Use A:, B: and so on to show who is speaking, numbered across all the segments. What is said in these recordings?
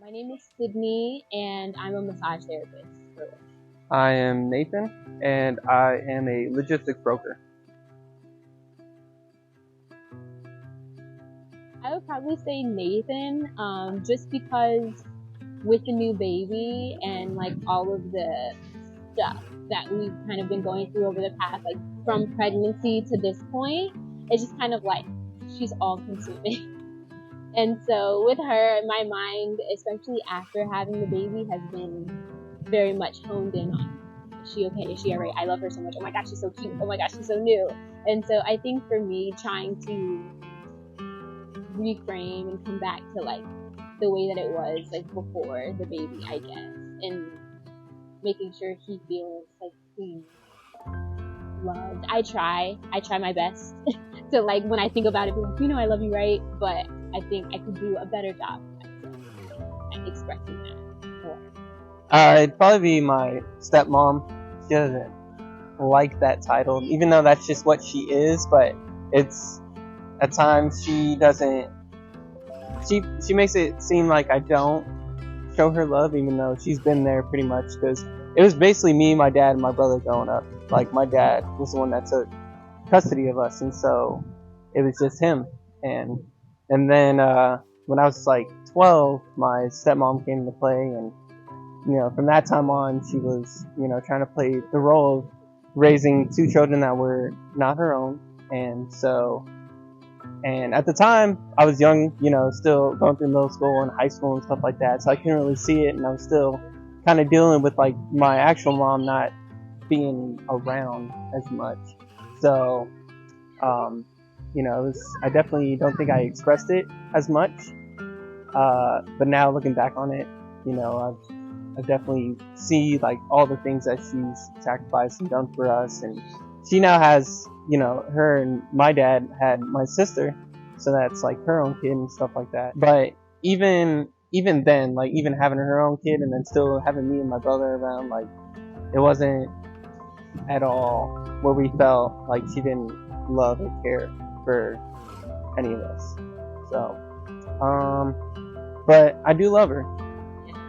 A: My name is Sydney, and I'm a massage therapist.
B: I am Nathan, and I am a logistics broker.
A: I would probably say Nathan, just because with the new baby and like all of the stuff that we've kind of been going through over the past, like from pregnancy to this point, it's just kind of like she's all consuming. And so with her, my mind, especially after having the baby, has been very much honed in on, is she okay? Is she alright? I love her so much. Oh my gosh, she's so cute. Oh my gosh, she's so new. And so I think for me, trying to reframe and come back to like the way that it was like before the baby, I guess, and making sure he feels like seen, loved. I try my best to, like, when I think about it, be like, I love you, right? But I think I could do a better job at expressing that more.
B: It'd probably be my stepmom. She doesn't like that title, even though that's just what she is. But it's at times she doesn't. She makes it seem like I don't show her love, even though she's been there pretty much. Because it was basically me, my dad, and my brother growing up. Like my dad was the one that took custody of us, and so it was just him. And then when I was like 12, my stepmom came into play, and from that time on, she was trying to play the role of raising two children that were not her own. And at the time, I was young, still going through middle school and high school and stuff like that, so I couldn't really see it, and I was still kind of dealing with like my actual mom not being around as much. So I definitely don't think I expressed it as much. But now looking back on it, I definitely see like all the things that she's sacrificed and done for us. And she now has, her and my dad had my sister, so that's like her own kid and stuff like that. But even then, like even having her own kid and then still having me and my brother around, like it wasn't at all where we felt like she didn't love or care for any of us. So, but I do love her.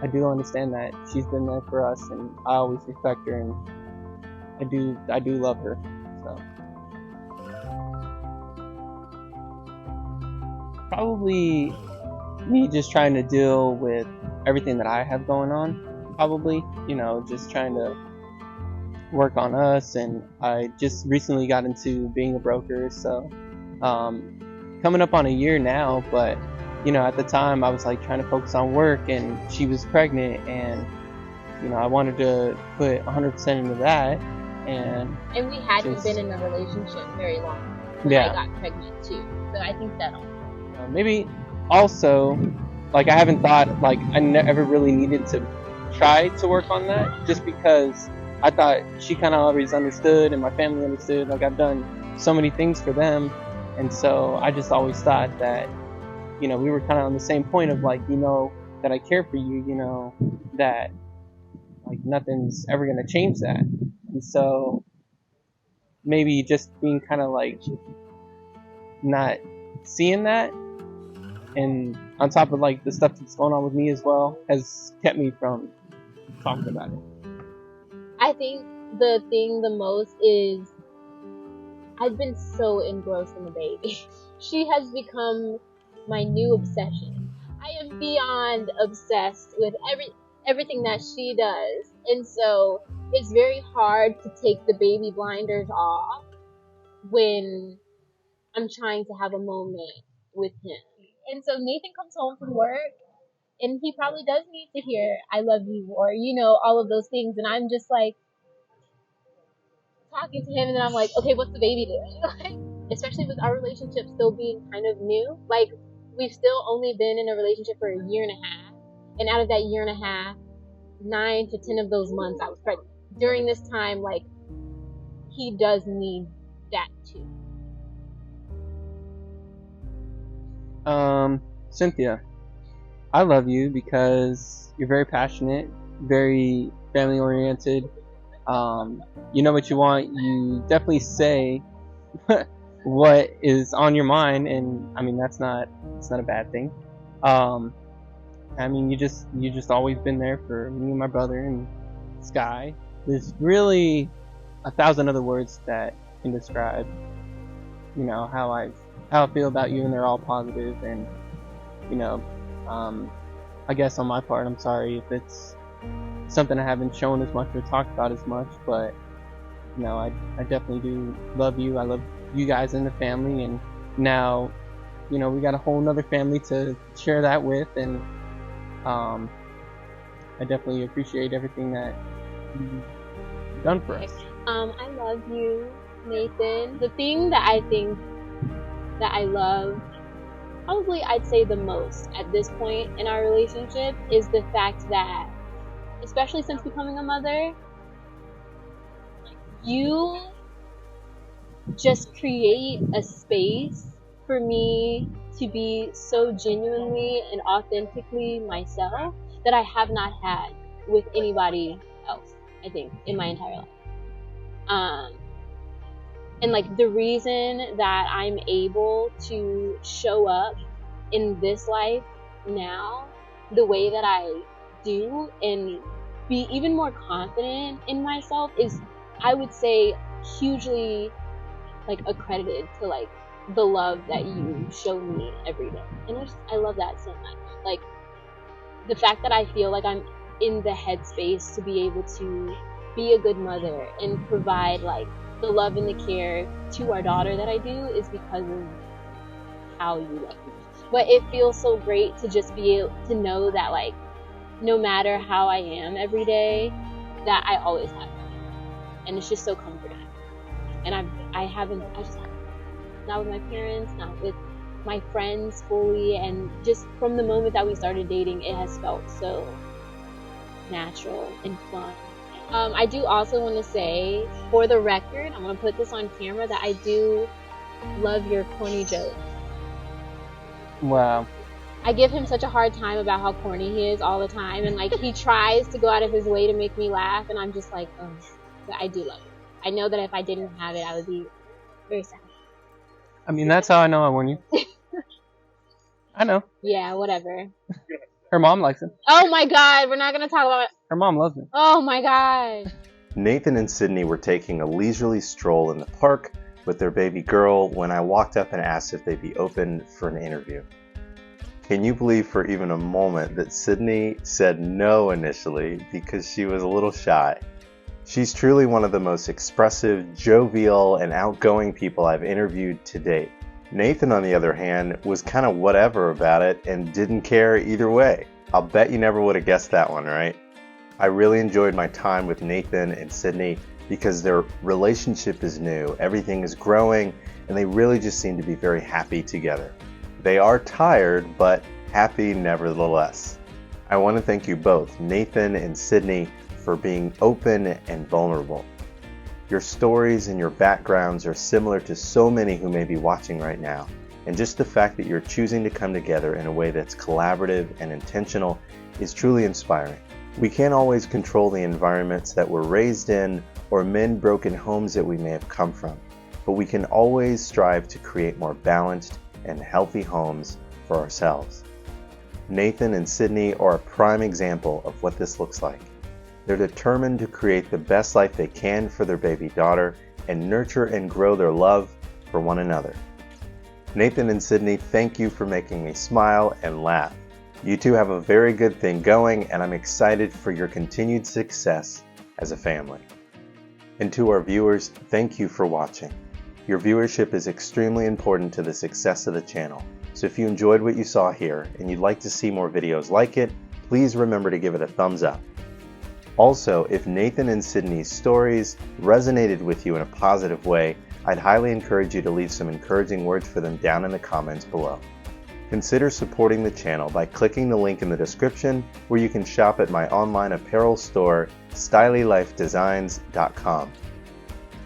B: I do understand that she's been there for us, and I always respect her, and I do love her. So, probably me just trying to deal with everything that I have going on. Probably, just trying to work on us, and I just recently got into being a broker, so coming up on a year now. But at the time I was like trying to focus on work, and she was pregnant, and I wanted to put 100% into that, and
A: we hadn't been in a relationship very long when I got pregnant too, so I think that
B: maybe also, like, I haven't thought, like, I never really needed to try to work on that, just because I thought she kind of always understood, and my family understood. Like, I've done so many things for them, and so I just always thought that, we were kind of on the same point of, like, that I care for you, that, like, nothing's ever going to change that. And so maybe just being kind of, like, not seeing that, and on top of, like, the stuff that's going on with me as well, has kept me from talking about it.
A: I think the thing the most is I've been so engrossed in the baby. She has become my new obsession. I am beyond obsessed with everything that she does. And so it's very hard to take the baby blinders off when I'm trying to have a moment with him. And so Nathan comes home from work, and he probably does need to hear I love you, or all of those things, and I'm just like talking to him, and then I'm like, okay, what's the baby doing? Especially with our relationship still being kind of new. Like, we've still only been in a relationship for a year and a half, and out of that year and a half, 9 to 10 of those months I was pregnant. During this time, like, he does need that too.
B: Cynthia, I love you because you're very passionate, very family oriented. You know what you want. You definitely say what is on your mind, and I mean that's not a bad thing. I mean, you just always been there for me and my brother and Sky. There's really 1,000 other words that can describe, how I feel about you, and they're all positive. And I guess on my part, I'm sorry if it's something I haven't shown as much or talked about as much, but I definitely do love you. I love you guys and the family, and now we got a whole nother family to share that with, and I definitely appreciate everything that you've done for us.
A: I love you, Nathan. The thing that I think that I love, probably I'd say the most at this point in our relationship, is the fact that, especially since becoming a mother, you just create a space for me to be so genuinely and authentically myself that I have not had with anybody else, I think, in my entire life. And like the reason that I'm able to show up in this life now the way that I do and be even more confident in myself is, I would say, hugely like accredited to like the love that you show me every day. And I love that so much. Like the fact that I feel like I'm in the headspace to be able to be a good mother and provide like the love and the care to our daughter that I do is because of how you love me. But it feels so great to just be able to know that like no matter how I am every day, that I always have you. And it's just so comforting. And I just haven't. Not with my parents, not with my friends fully, and just from the moment that we started dating, it has felt so natural and fun. I do also want to say, for the record, I'm going to put this on camera, that I do love your corny jokes.
B: Wow.
A: I give him such a hard time about how corny he is all the time, and like he tries to go out of his way to make me laugh, and I'm just like, oh, but I do love it. I know that if I didn't have it, I would be very sad.
B: I mean, that's how I know I won you. I know.
A: Yeah, whatever.
B: Her mom likes him.
A: Oh my god, we're not going to talk about it.
B: Her mom loves him.
A: Oh my god.
C: Nathan and Sydney were taking a leisurely stroll in the park with their baby girl when I walked up and asked if they'd be open for an interview. Can you believe for even a moment that Sydney said no initially because she was a little shy? She's truly one of the most expressive, jovial, and outgoing people I've interviewed to date. Nathan, on the other hand, was kind of whatever about it and didn't care either way. I'll bet you never would have guessed that one, right? I really enjoyed my time with Nathan and Sydney because their relationship is new, everything is growing, and they really just seem to be very happy together. They are tired, but happy nevertheless. I want to thank you both, Nathan and Sydney, for being open and vulnerable. Your stories and your backgrounds are similar to so many who may be watching right now, and just the fact that you're choosing to come together in a way that's collaborative and intentional is truly inspiring. We can't always control the environments that we're raised in or mend broken homes that we may have come from, but we can always strive to create more balanced and healthy homes for ourselves. Nathan and Sydney are a prime example of what this looks like. They're determined to create the best life they can for their baby daughter and nurture and grow their love for one another. Nathan and Sydney, thank you for making me smile and laugh. You two have a very good thing going, and I'm excited for your continued success as a family. And to our viewers, thank you for watching. Your viewership is extremely important to the success of the channel, so if you enjoyed what you saw here and you'd like to see more videos like it, please remember to give it a thumbs up. Also, if Nathan and Sydney's stories resonated with you in a positive way, I'd highly encourage you to leave some encouraging words for them down in the comments below. Consider supporting the channel by clicking the link in the description where you can shop at my online apparel store, stylylifedesigns.com.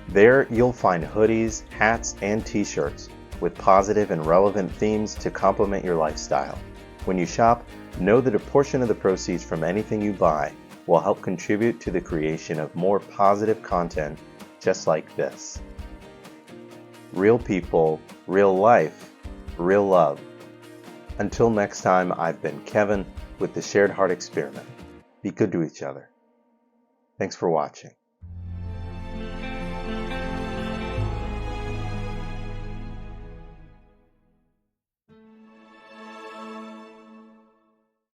C: There you'll find hoodies, hats, and t-shirts with positive and relevant themes to complement your lifestyle. When you shop, know that a portion of the proceeds from anything you buy will help contribute to the creation of more positive content just like this. Real people, real life, real love. Until next time, I've been Kevin with the Shared Heart Experiment. Be good to each other. Thanks for watching.